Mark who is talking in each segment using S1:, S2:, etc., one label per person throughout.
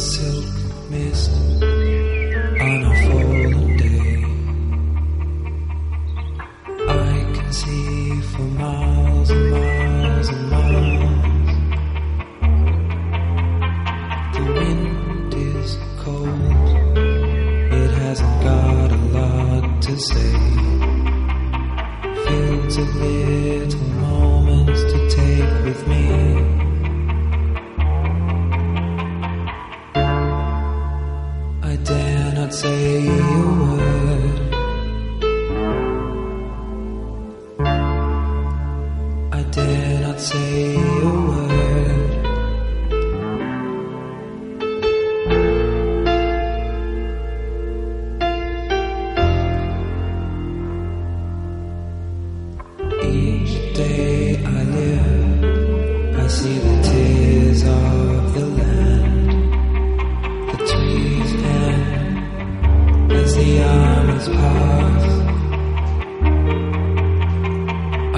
S1: silk mist on a fallen day. I can see for miles and miles and miles. The wind is cold, it hasn't got a lot to say. Fields of little moments to take with me. I dare not say a word. I dare not say a word. Each day I live, I see the tears of the land. The trees bend as the armies pass.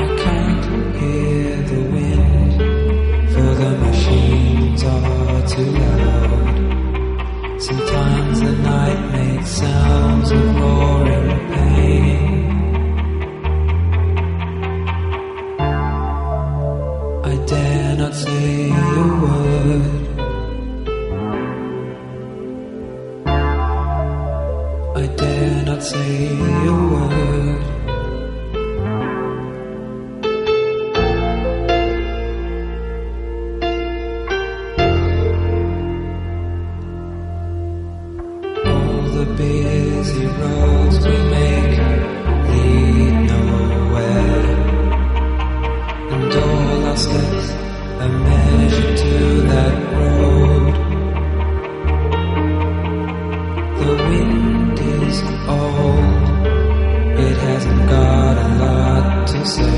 S1: I can't hear the wind, for the machines are too loud. Sometimes the night makes sounds of roaring pain. I dare not say a word. I dare not say a word. All the busy roads we make lead nowhere, and all our steps are measured to that road. The wind is old, it hasn't got a lot to say.